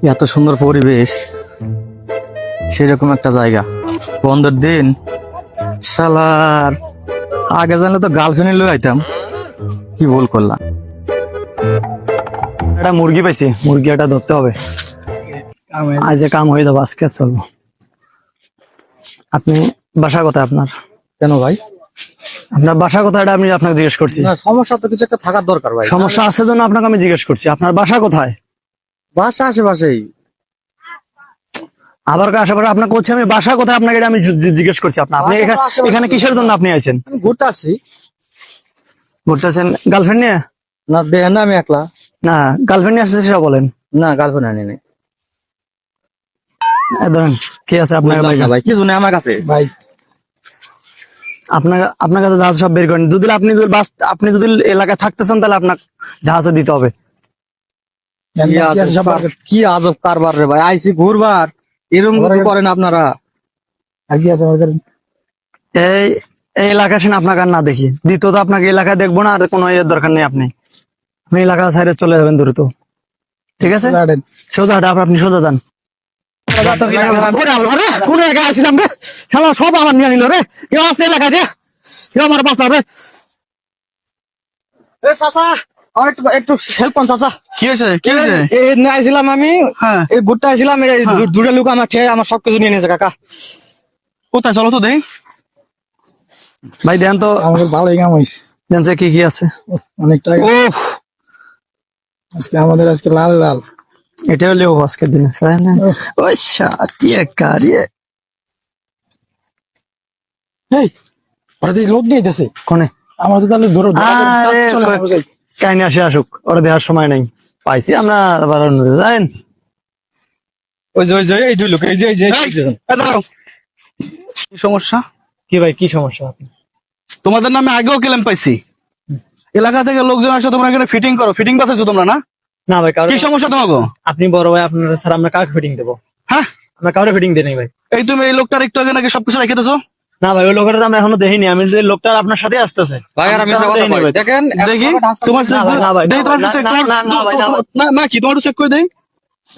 এত সুন্দর পরিবেশ, সেরকম একটা জায়গা, বন্ধের দিন। শালার আগে জানলে তো গার্লফ্রেন্ড লয়ে আইতাম, কি ভুল করলাম। একটা মুরগি পাইছি, মুরগি একটা ধরতে হবে, আজ কাম হয়ে যাবো, আজকে আর চলবো। আপনি বাসা কোথায় আপনার? কেন ভাই? আপনার বাসা কোথায় এটা আমি আপনাকে জিজ্ঞেস করছি। না, সমস্যা তো কিছু একটা থাকার দরকার ভাই। সমস্যা আছে জন্য আপনাকে আমি জিজ্ঞেস করছি, আপনার বাসা কোথায়? বাসা আশেপাশেই। আবার আশেপাশে আপনাকে বলছি আমি বাসা কোথায়, আপনাকে এটা আমি জিজ্ঞেস করছি। আপনি বাসা তো আশেপাশে। এখানে কিসের জন্য আপনি আইছেন? আমি ঘুরতে আসছি। ঘুরতেছেন গার্লফ্রেন্ড নিয়ে? না দেখেন না, আমি একলা। না, গার্লফ্রেন্ড নিয়ে আসছে সেটা বলেন। না, গার্লফ্রেন্ড আনি নাই ধরেন কি আছে আপনার ভাই, কিছু নেই আমার কাছে ভাই। আপনার কাছে জাহাজ সব বের করেন। যদি আপনি যদি এলাকায় থাকতে চান তাহলে আপনার জাহাজে দিতে হবে। কি আজব কারবার রে ভাই, আইসি ঘুরবার, এরকম কিছু করেন আপনারা। এই এই এলাকায় আসেন, আপনাকে আর না দেখি। দ্বিতীয়ত আপনাকে এলাকায় দেখবো না, আর কোনো এর দরকার নেই। আপনি এলাকা সাইডে চলে যাবেন দ্রুত, ঠিক আছে? সোজা হাঁটা, আপনি সোজা যান। কোন এলাকায় আসছিলাম রে? খেলা সব আমার নিয়ে নিল রে। কেউ আছে এলাকায় রে? কেউ আমার বাঁচা রে? চাচা আমার একটু হেল্প করুন চাচা। কি হয়েছে? কি হয়েছে? আইছিলাম আমি, হ্যাঁ, এই ঘুরতে আইছিলাম, এই দুটো লোক আমার খেয়ে আমার সবকিছু নিয়ে নিয়েছে কাকা। কোথায় চলো তো দেখ ভাই, দেন তো আমাদের ভালোই কাম হয়েছে। দেন কি কি আছে অনেকটাই। ও আজকে আমাদের লাল লাল। এটা হলে আজকের দিনে ওই সাটিয়ে কারিয়ে। এই ওরা দেখি লোক নিয়ে যেতেছে কোনে? আমাদের তাহলে ধরো কাহিনী আসে আসুক, ওরা দেওয়ার সময় নাই, পাইছি আমরা আবার যাইন। ওই যে এই দুই লোক, এই যে দাঁড়াও, কি সমস্যা? কি ভাই, কি সমস্যা? তোমাদের নামে আগেও ক্লেম পাইছি, এলাকা থেকে লোকজন আসে, তোমরা এখানে ফিটিং করো, ফিটিং পাচ্ছ তোমরা না? না ভাই, কি সমস্যা তোমাকে? আপনি বড় ভাই, আপনার স্যার আমরা কাউকে ফিটিং দেবো? হ্যাঁ, আমরা কাউকে ফিটিং দিই নাই ভাই। এই তুমি এই লোকটার একটু আগে নাকি সবকিছু রেখে দিছো। না ভাই, ওই লোকটা আমরা এখনো দেখিনি। আমি যে লোকটা আপনার সাথে আসতেছে ভাই, আর আমি দেখেন দেখি তোমার না কি তোমার চেক করে দেই।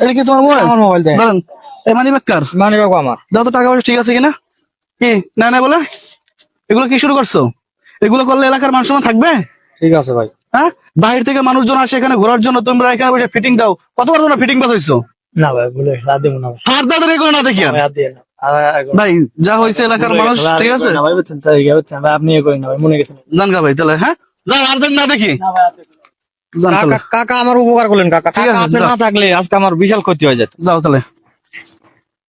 এটা কি তোমার মোবাইল? আমার মোবাইল দেয়। ধরেন, এই মানি ব্যাগ কার? মানি ব্যাগ আমার। দাও তো টাকা পয়সা ঠিক আছে কিনা। কি না না বলে এগুলো কি শুরু করছো? এগুলো করলে এলাকার মান সম্মান থাকবে? ঠিক আছে ভাই। হ্যাঁ, বাইরে থেকে মানুষজন আসে এখানে ঘোরার জন্য, তোমরা এখানে বসে ফিটিং দাও। কতবার তোমরা ফিটিং পাস হইছো? না ভাই, ভুলে হাত দেবো না ভাই। হাত দাও এগুলো না দেখি আর। হাত দিয়ে না ভাই, যা হয়েছে এলাকার মানুষ, ঠিক আছে? ভাই, বুঝছেন স্যার, ভাই আপনি ইয়ে করেন না ভাই, মনে গেছেন। জান গা ভাই, তাহলে হ্যাঁ যান, আর না দেখি। যান তাহলে। কাকা আমার উপকার করলেন কাকা। ঠিক আছে, আপনি না থাকলে আজকে আমার বিশাল ক্ষতি হয়ে যেত। যাও তাহলে।